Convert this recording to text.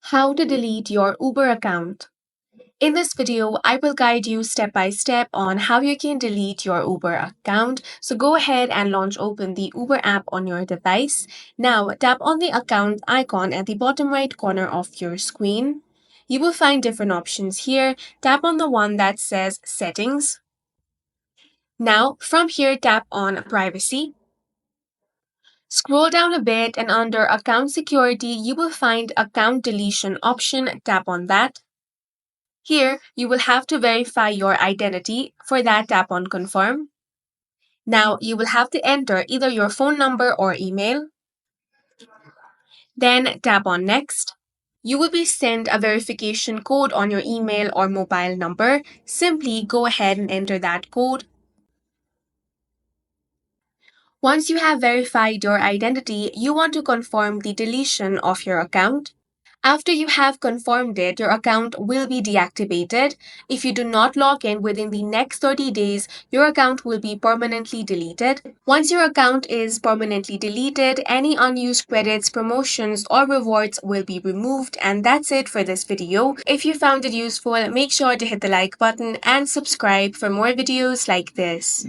How to delete your Uber account. In this video, I will guide you step by step on how you can delete your Uber account. So go ahead and launch open the Uber app on your device. Now tap on the account icon at the bottom right corner of your screen. You will find different options here. Tap on the one that says Settings. Now from here, tap on Privacy. Scroll down a bit and under Account Security, you will find Account Deletion option. Tap on that. Here, you will have to verify your identity. For that, tap on Confirm. Now, you will have to enter either your phone number or email. Then, tap on Next. You will be sent a verification code on your email or mobile number. Simply go ahead and enter that code. Once you have verified your identity, you want to confirm the deletion of your account. After you have confirmed it, your account will be deactivated. If you do not log in within the next 30 days, your account will be permanently deleted. Once your account is permanently deleted, any unused credits, promotions, or rewards will be removed. And that's it for this video. If you found it useful, make sure to hit the like button and subscribe for more videos like this.